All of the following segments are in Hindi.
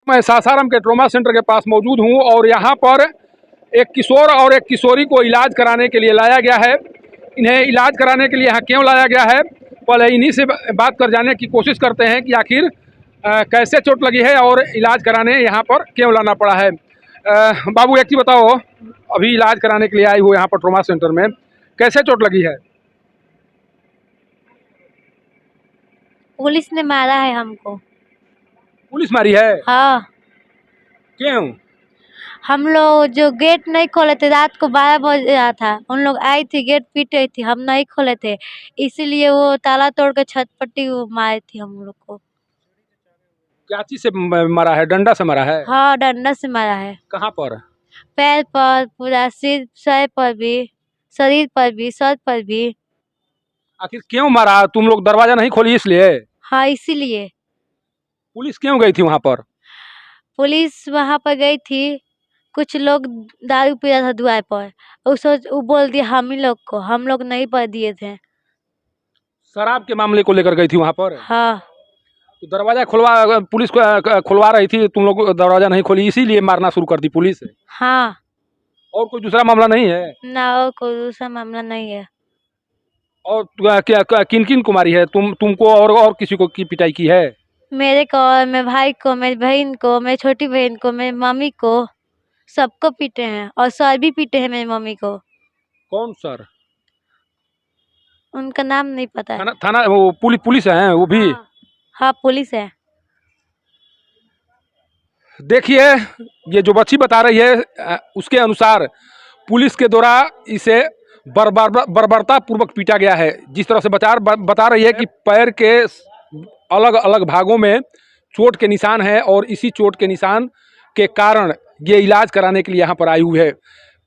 मैं सासाराम के ट्रॉमा सेंटर के पास मौजूद हूं और यहां पर एक किशोर और एक किशोरी को इलाज कराने के लिए लाया गया है। इन्हें इलाज कराने के लिए यहाँ क्यों लाया गया है, पहले इन्हीं से बात कर जाने की कोशिश करते हैं कि आखिर कैसे चोट लगी है और इलाज कराने यहाँ पर क्यों लाना पड़ा है। बाबू एक चीज़ बताओ, अभी इलाज कराने के लिए आई हो यहाँ पर ट्रॉमा सेंटर में, कैसे चोट लगी है? पुलिस ने मारा है हमको। पुलिस मारी है? हाँ, क्यों? हम लोग जो गेट नहीं खोले थे, रात को 12 बज रहा था, उन लोग आई थी, गेट पीट रही थी, हम नहीं खोले थे, इसीलिए वो ताला तोड़ के छत पट्टी मारी थी हम लोग को। क्या चीज से मारा है? डंडा से मारा है? हाँ, डंडा से मारा है। कहाँ पर? पैर पर, पूरा सिर, सर पर भी, शरीर पर भी, सर पर भी। आखिर क्यों मारा? तुम लोग दरवाजा नहीं खोली इसलिए? हाँ, इसीलिए। पुलिस क्यों गई थी वहाँ पर? पुलिस वहाँ पर गई थी, कुछ लोग दारू पी रहा था दुआर पर, वो बोल दिया हम ही लोग को, हम लोग नहीं पर दिए थे। शराब के मामले को लेकर गई थी वहाँ पर? हाँ, तो दरवाजा खुलवा, पुलिस को खुलवा रही थी, तुम लोग दरवाजा नहीं खोली इसीलिए मारना शुरू कर दी पुलिस? हाँ। और कोई दूसरा मामला नहीं है? ना, और कोई दूसरा मामला नहीं है। और क्या किन किन को मारी है? तुमको और किसी को की पिटाई की है? मेरे को और मेरे भाई को, मेरी बहन को, मेरी छोटी बहन को, मेरी मम्मी को, सबको पीटे हैं, और सर भी पीटे हैं मेरी मम्मी को। कौन सर? उनका नाम नहीं पता है। थाना वो पुलिस है वो भी? हाँ, हाँ, पुलिस है। देखिए, ये जो बच्ची बता रही है उसके अनुसार पुलिस के द्वारा इसे बर्बरता पूर्वक पीटा गया है। जिस तरह से बता रही है कि पैर के अलग अलग भागों में चोट के निशान है और इसी चोट के निशान के कारण ये इलाज कराने के लिए यहाँ पर आई हुई है।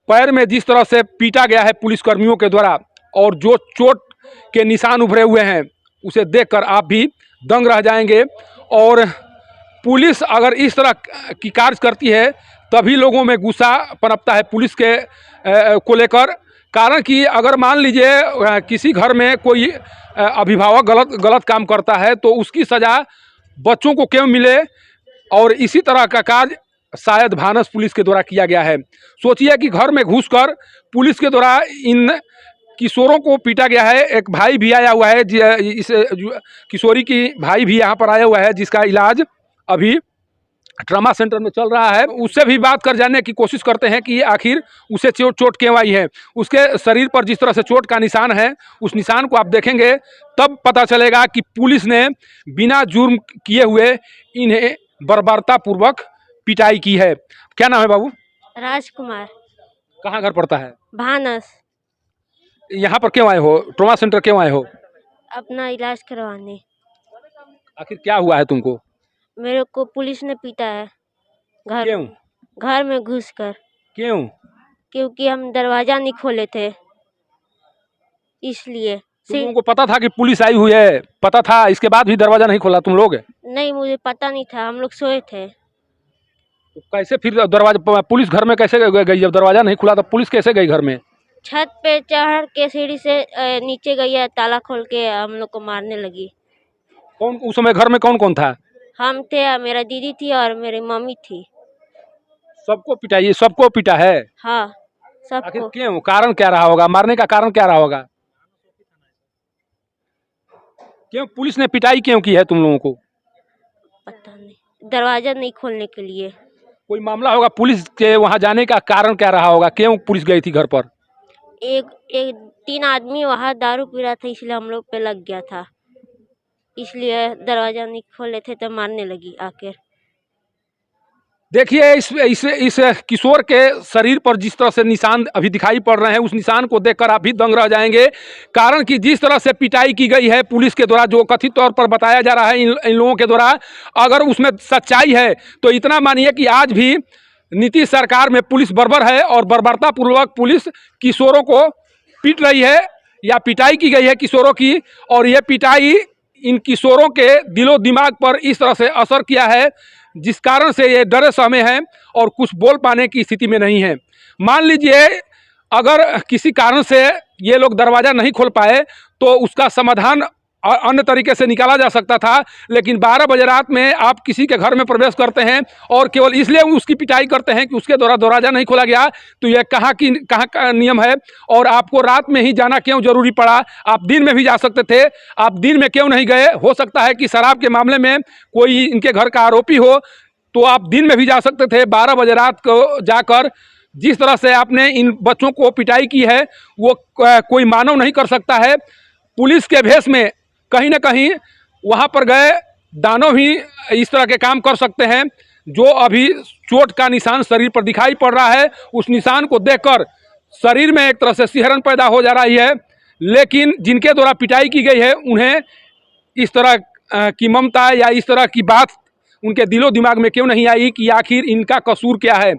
पैर में जिस तरह से पीटा गया है पुलिसकर्मियों के द्वारा और जो चोट के निशान उभरे हुए हैं, उसे देखकर आप भी दंग रह जाएंगे। और पुलिस अगर इस तरह की कार्य करती है तभी लोगों में गुस्सा पनपता है पुलिस के को लेकर। कारण कि अगर मान लीजिए किसी घर में कोई अभिभावक गलत काम करता है तो उसकी सज़ा बच्चों को क्यों मिले, और इसी तरह का कार्य शायद भानस पुलिस के द्वारा किया गया है। सोचिए कि घर में घुसकर पुलिस के द्वारा इन किशोरों को पीटा गया है। एक भाई भी आया हुआ है, इस किशोरी की भाई भी यहाँ पर आया हुआ है, जिसका इलाज अभी ट्रॉमा सेंटर में चल रहा है। उससे भी बात कर जानने की कोशिश करते हैं कि आखिर उसे चोट क्यों आई है। उसके शरीर पर जिस तरह से चोट का निशान है, उस निशान को आप देखेंगे तब पता चलेगा कि पुलिस ने बिना जुर्म किए हुए इन्हें बर्बरतापूर्वक पिटाई की है। क्या नाम है बाबू? राजकुमार। कहाँ घर पड़ता है? भानस। यहाँ पर क्यों आए हो? ट्रॉमा सेंटर क्यों आए हो? अपना इलाज करवाने। आखिर क्या हुआ है तुमको? मेरे को पुलिस ने पीटा है क्यों? घर में घुसकर। क्यों? क्योंकि हम दरवाजा नहीं खोले थे, इसलिए। तुम लोगों को पता था कि पुलिस आई हुई है? पता था, इसके बाद भी दरवाजा नहीं खोला तुम लोग? नहीं, मुझे पता नहीं था, हम लोग सोए थे। तो कैसे फिर दरवाजा, पुलिस घर में कैसे गई? जब दरवाजा नहीं खुला तो पुलिस कैसे गई घर में? छत पे चढ़ के सीढ़ी से नीचे गई है, ताला खोल के हम लोग को मारने लगी। कौन उस समय घर में कौन कौन था? हम थे, मेरा दीदी थी और मेरी मम्मी थी। सबको पिटाई? सबको पिटा है? हाँ, आखिर सबको। क्यों? कारण क्या रहा होगा? मारने का कारण क्या रहा होगा? क्यों पुलिस ने पिटाई क्यों की है तुम लोगों को? पता नहीं, दरवाजा नहीं खोलने के लिए। कोई मामला होगा पुलिस के वहां जाने का? कारण क्या रहा होगा? क्यों पुलिस गई थी घर पर? एक 3 आदमी वहाँ दारू पी रहा था, इसलिए हम लोग पे लग गया था, इसलिए दरवाजा नहीं खोले थे तो मारने लगी आकर। देखिए, इस किशोर के शरीर पर जिस तरह से निशान अभी दिखाई पड़ रहे हैं, उस निशान को देखकर आप भी दंग रह जाएंगे। कारण कि जिस तरह से पिटाई की गई है पुलिस के द्वारा, जो कथित तौर पर बताया जा रहा है इन लोगों के द्वारा, अगर उसमें सच्चाई है तो इतना मानिए कि आज भी नीतीश सरकार में पुलिस बर्बर है और बर्बरतापूर्वक पुलिस किशोरों को पीट रही है या पिटाई की गई है किशोरों की। और ये पिटाई इन किशोरों के दिलो दिमाग पर इस तरह से असर किया है जिस कारण से ये डरे सहमे हैं और कुछ बोल पाने की स्थिति में नहीं है। मान लीजिए अगर किसी कारण से ये लोग दरवाज़ा नहीं खोल पाए तो उसका समाधान अन्य तरीके से निकाला जा सकता था, लेकिन 12 बजे रात में आप किसी के घर में प्रवेश करते हैं और केवल इसलिए उसकी पिटाई करते हैं कि उसके द्वारा दरवाज़ा नहीं खोला गया। तो यह कहाँ का नियम है? और आपको रात में ही जाना क्यों जरूरी पड़ा? आप दिन में भी जा सकते थे, आप दिन में क्यों नहीं गए? हो सकता है कि शराब के मामले में कोई इनके घर का आरोपी हो, तो आप दिन में भी जा सकते थे। 12 बजे रात को जाकर जिस तरह से आपने इन बच्चों को पिटाई की है वो कोई मानव नहीं कर सकता है। पुलिस के भेष में कहीं ना कहीं वहाँ पर गए दानव ही इस तरह के काम कर सकते हैं। जो अभी चोट का निशान शरीर पर दिखाई पड़ रहा है, उस निशान को देखकर शरीर में एक तरह से सिहरन पैदा हो जा रही है। लेकिन जिनके द्वारा पिटाई की गई है उन्हें इस तरह की ममता या इस तरह की बात उनके दिलो दिमाग में क्यों नहीं आई कि आखिर इनका कसूर क्या है?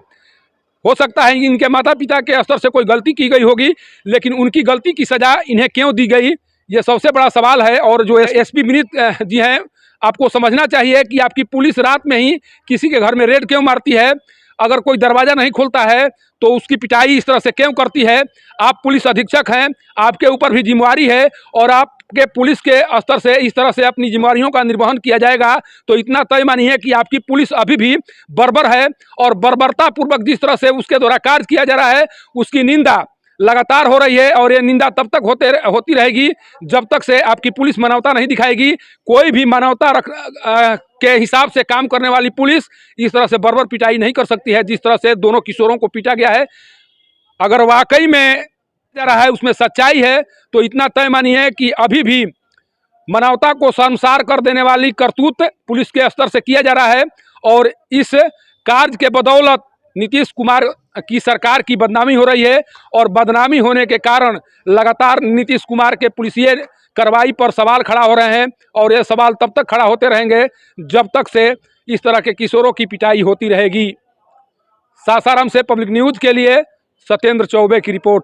हो सकता है इनके माता पिता के स्तर से कोई गलती की गई होगी, लेकिन उनकी गलती की सज़ा इन्हें क्यों दी गई, ये सबसे बड़ा सवाल है। और जो एसपी विनीत जी हैं, आपको समझना चाहिए कि आपकी पुलिस रात में ही किसी के घर में रेड क्यों मारती है? अगर कोई दरवाज़ा नहीं खुलता है तो उसकी पिटाई इस तरह से क्यों करती है? आप पुलिस अधीक्षक हैं, आपके ऊपर भी जिम्मेवारी है, और आपके पुलिस के स्तर से इस तरह से अपनी जिम्मेवारियों का निर्वहन किया जाएगा तो इतना तय मानिए कि आपकी पुलिस अभी भी बर्बर है। और बर्बरतापूर्वक जिस तरह से उसके द्वारा कार्य किया जा रहा है, उसकी निंदा लगातार हो रही है। और ये निंदा तब तक होती रहेगी जब तक से आपकी पुलिस मानवता नहीं दिखाएगी। कोई भी मानवता के हिसाब से काम करने वाली पुलिस इस तरह से बर्बर पिटाई नहीं कर सकती है जिस तरह से दोनों किशोरों को पीटा गया है। अगर वाकई में जा रहा है उसमें सच्चाई है तो इतना तय मानिए कि अभी भी मानवता को शर्मसार कर देने वाली करतूत पुलिस के स्तर से किया जा रहा है। और इस कार्य के बदौलत नीतीश कुमार की सरकार की बदनामी हो रही है। और बदनामी होने के कारण लगातार नीतीश कुमार के पुलिसिय कार्रवाई पर सवाल खड़ा हो रहे हैं। और ये सवाल तब तक खड़ा होते रहेंगे जब तक से इस तरह के किशोरों की पिटाई होती रहेगी। सासाराम से पब्लिक न्यूज़ के लिए सत्येंद्र चौबे की रिपोर्ट।